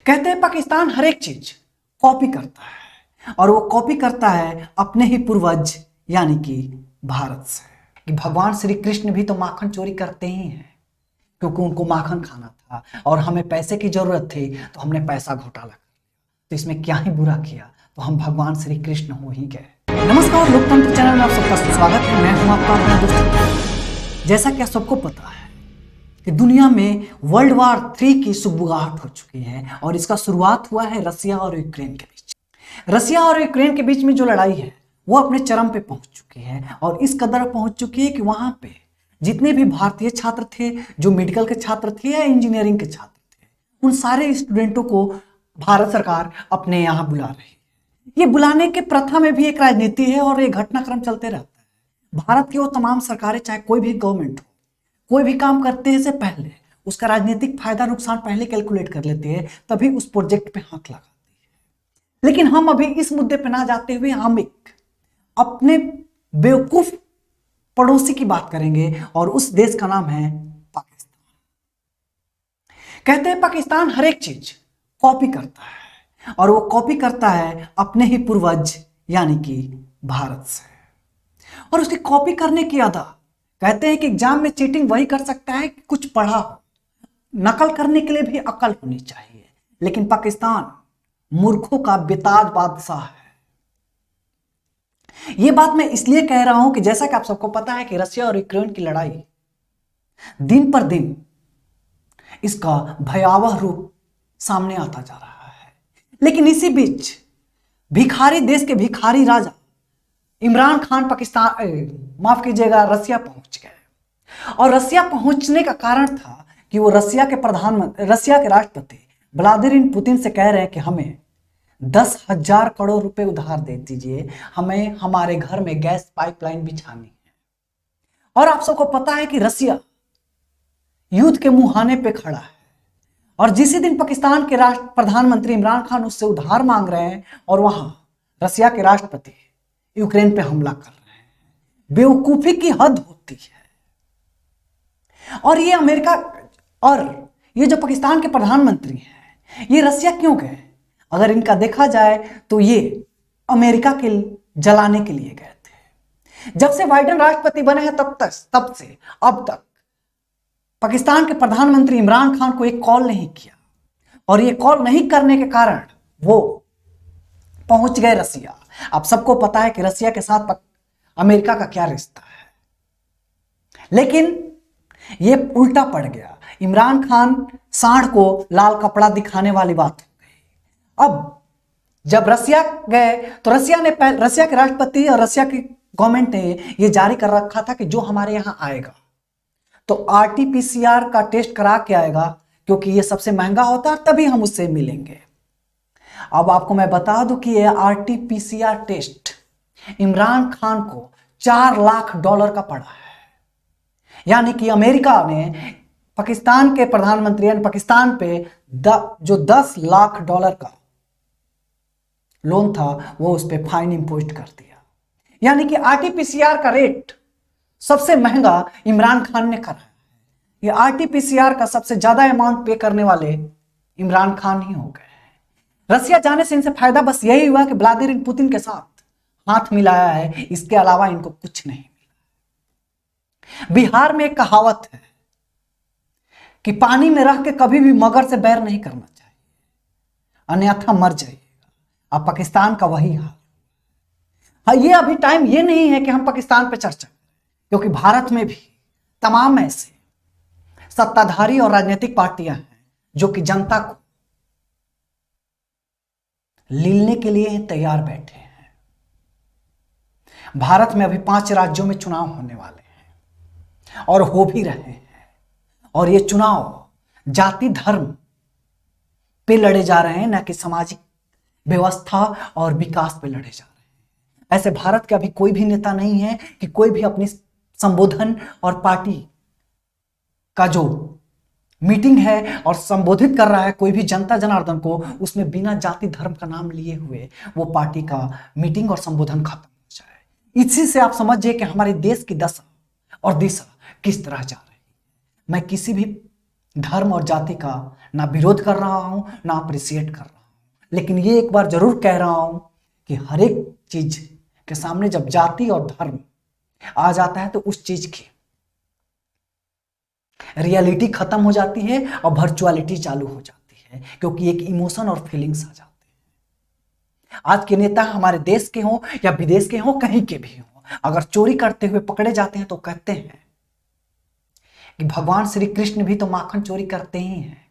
कहते हैं पाकिस्तान हर एक चीज कॉपी करता है और वो कॉपी करता है अपने ही पूर्वज यानी कि भारत से। कि भगवान श्री कृष्ण भी तो माखन चोरी करते ही हैं क्योंकि उनको माखन खाना था और हमें पैसे की जरूरत थी तो हमने पैसा घोटाला कर लिया। तो इसमें क्या ही बुरा किया, तो हम भगवान श्री कृष्ण हो ही गए। नमस्कार, लोकतंत्र चैनल में आप सबका स्वागत है। मैं हूं आपका अपना दोस्त। जैसा कि आप सबको पता है कि दुनिया में वर्ल्ड वार 3 की सुगबुगाहट हो चुकी है और इसका शुरुआत हुआ है रसिया और यूक्रेन के बीच। रसिया और यूक्रेन के बीच में जो लड़ाई है वो अपने चरम पे पहुंच चुकी है और इस कदर पहुंच चुकी है कि वहां पे जितने भी भारतीय छात्र थे, जो मेडिकल के छात्र थे या इंजीनियरिंग के छात्र थे, उन सारे स्टूडेंटों को भारत सरकार अपने यहाँ बुला रही है। ये बुलाने के प्रथा में भी एक राजनीति है और ये घटनाक्रम चलते रहता है। भारत की वो तमाम सरकारें, चाहे कोई भी गवर्नमेंट हो, कोई भी काम करते हैं से पहले उसका राजनीतिक फायदा नुकसान पहले कैलकुलेट कर लेती है, तभी उस प्रोजेक्ट पे हाथ लगाती है। लेकिन हम अभी इस मुद्दे पे ना जाते हुए हम एक अपने बेवकूफ पड़ोसी की बात करेंगे और उस देश का नाम है पाकिस्तान। कहते हैं पाकिस्तान हर एक चीज कॉपी करता है और वो कॉपी करता है अपने ही पूर्वज यानी कि भारत से। और उसकी कॉपी करने की अदा, कहते हैं कि एग्जाम में चीटिंग वही कर सकता है कि कुछ पढ़ा हो, नकल करने के लिए भी अकल होनी चाहिए। लेकिन पाकिस्तान मूर्खों का बेताज बादशाह है। यह बात मैं इसलिए कह रहा हूं कि जैसा कि आप सबको पता है कि रसिया और यूक्रेन की लड़ाई दिन पर दिन इसका भयावह रूप सामने आता जा रहा है। लेकिन इसी बीच भिखारी देश के भिखारी राजा इमरान खान रसिया पहुंच गए। और रसिया पहुंचने का कारण था कि वो रसिया के राष्ट्रपति व्लादिमीर पुतिन से कह रहे हैं कि हमें 10,000 करोड़ रुपए उधार दे दीजिए, हमें हमारे घर में गैस पाइपलाइन बिछानी है। और आप सबको पता है कि रसिया युद्ध के मुहाने पे खड़ा है और जिस दिन पाकिस्तान के प्रधानमंत्री इमरान खान उससे उधार मांग रहे हैं और वहां रसिया के राष्ट्रपति यूक्रेन पे हमला कर रहे हैं। बेवकूफी की हद होती है। और ये अमेरिका और ये जो पाकिस्तान के प्रधानमंत्री हैं, ये रसिया क्यों गए? अगर इनका देखा जाए तो ये अमेरिका के जलाने के लिए गए थे। जब से बाइडेन राष्ट्रपति बने हैं तब से अब तक पाकिस्तान के प्रधानमंत्री इमरान खान को एक कॉल नहीं किया और ये कॉल नहीं करने के कारण वो पहुंच गए रसिया। आप सबको पता है कि रसिया के साथ अमेरिका का क्या रिश्ता है, लेकिन ये उल्टा पड़ गया। इमरान खान सांड को लाल कपड़ा दिखाने वाली बात हो गई। अब जब रसिया गए तो रसिया के राष्ट्रपति और रसिया की गवर्नमेंट ने ये जारी कर रखा था कि जो हमारे यहां आएगा तो RT-PCR का टेस्ट करा के आएगा, क्योंकि ये सबसे महंगा होता है, तभी हम उससे मिलेंगे। अब आपको मैं बता दूं कि ये RT-PCR टेस्ट इमरान खान को $4 लाख का पड़ा है। यानी कि अमेरिका ने पाकिस्तान के प्रधानमंत्री यानी पाकिस्तान पे जो $10 लाख का लोन था वो उस पर फाइन इंपोज कर दिया। यानी कि RT-PCR का रेट सबसे महंगा इमरान खान ने करा है। ये RT-PCR का सबसे ज्यादा अमाउंट पे करने वाले इमरान खान ही हो गए हैं। रसिया जाने से इनसे फायदा बस यही हुआ कि व्लादिमीर पुतिन के साथ हाथ मिलाया है, इसके अलावा इनको कुछ नहीं मिला। बिहार में एक कहावत है कि पानी में रह के कभी भी मगर से बैर नहीं करना चाहिए, अन्यथा मर जाइएगा। अब पाकिस्तान का वही हाल। हाँ, ये अभी टाइम ये नहीं है कि हम पाकिस्तान पे चर्चा करें, क्योंकि भारत में भी तमाम ऐसे सत्ताधारी और राजनीतिक पार्टियां हैं जो कि जनता को लीलने के लिए तैयार बैठे हैं। भारत में अभी 5 राज्यों में चुनाव होने वाले हैं और हो भी रहे हैं। और ये चुनाव जाति धर्म पे लड़े जा रहे हैं, न कि सामाजिक व्यवस्था और विकास पे लड़े जा रहे हैं। ऐसे भारत के अभी कोई भी नेता नहीं है कि कोई भी अपनी संबोधन और पार्टी का जो मीटिंग है और संबोधित कर रहा है कोई भी जनता जनार्दन को, उसमें बिना जाति धर्म का नाम लिए हुए वो पार्टी का मीटिंग और संबोधन खत्म हो जाए। इसी से आप समझिए कि हमारे देश की दशा और दिशा किस तरह जा रही है। मैं किसी भी धर्म और जाति का ना विरोध कर रहा हूं, ना अप्रिसिएट कर रहा हूं, लेकिन ये एक बार जरूर कह रहा हूं कि हर एक चीज के सामने जब जाति और धर्म आ जाता है तो उस चीज की रियलिटी खत्म हो जाती है और वर्चुअलिटी चालू हो जाती है, क्योंकि एक इमोशन और फीलिंग्स आ जाते हैं। आज के नेता हमारे देश के हों या विदेश के हों, कहीं के भी हों, अगर चोरी करते हुए पकड़े जाते हैं तो कहते हैं कि भगवान श्री कृष्ण भी तो माखन चोरी करते ही हैं,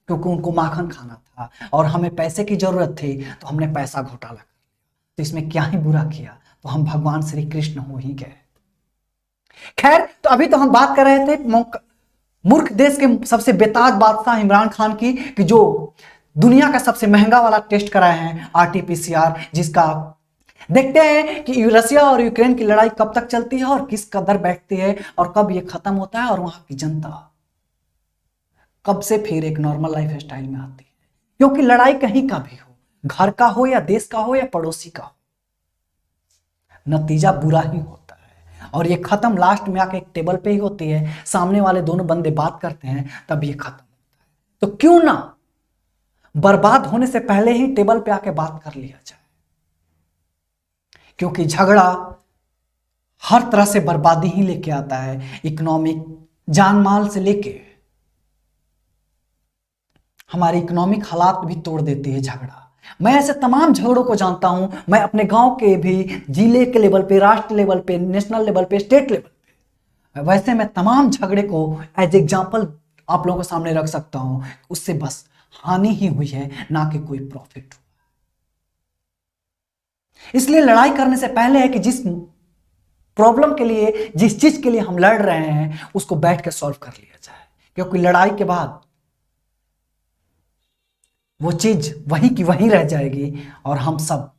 क्योंकि उनको माखन खाना था और हमें पैसे की जरूरत थी तो हमने पैसा घोटाला कर लिया, तो इसमें क्या ही बुरा किया, तो हम भगवान श्री कृष्ण हो ही गए। खैर, तो अभी तो हम बात कर रहे थे मूर्ख देश के सबसे बेताज बादशाह इमरान खान की, कि जो दुनिया का सबसे महंगा वाला टेस्ट कराए हैं आरटीपीसीआर, जिसका देखते हैं कि रसिया और यूक्रेन की लड़ाई कब तक चलती है और किस कदर बैठती है और कब ये खत्म होता है और वहां की जनता कब से फिर एक नॉर्मल लाइफ स्टाइल में आती है। क्योंकि लड़ाई कहीं का भी हो, घर का हो या देश का हो या पड़ोसी का हो, नतीजा बुरा ही होता है और ये खत्म लास्ट में आके एक टेबल पे ही होती है, सामने वाले दोनों बंदे बात करते हैं तब ये खत्म होता है। तो क्यों ना बर्बाद होने से पहले ही टेबल पे आके बात कर लिया जाए, क्योंकि झगड़ा हर तरह से बर्बादी ही लेके आता है, इकोनॉमिक, जान माल से लेके हमारी इकोनॉमिक हालात भी तोड़ देती है झगड़ा। मैं ऐसे तमाम झगड़ों को जानता हूं, मैं अपने गांव के भी, जिले के लेवल पे, राष्ट्र लेवल पे, नेशनल लेवल पे, स्टेट लेवल पे, वैसे मैं तमाम झगड़े को एज एग्जाम्पल आप लोगों के सामने रख सकता हूं। उससे बस हानि ही हुई है, ना कि कोई प्रॉफिट हुआ। इसलिए लड़ाई करने से पहले है कि जिस प्रॉब्लम के लिए, जिस चीज के लिए हम लड़ रहे हैं, उसको बैठ के सॉल्व कर लिया जाए, क्योंकि लड़ाई के बाद वो चीज वहीं की वहीं रह जाएगी और हम सब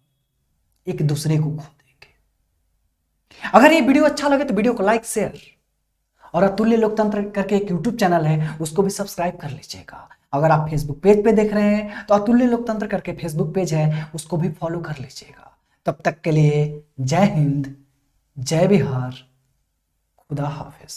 एक दूसरे को खो देंगे। अगर ये वीडियो अच्छा लगे तो वीडियो को लाइक, शेयर, और अतुल्य लोकतंत्र करके एक यूट्यूब चैनल है उसको भी सब्सक्राइब कर लीजिएगा। अगर आप फेसबुक पेज पे देख रहे हैं तो अतुल्य लोकतंत्र करके फेसबुक पेज है, उसको भी फॉलो कर लीजिएगा। तब तक के लिए जय हिंद, जय बिहार, खुदा हाफिज।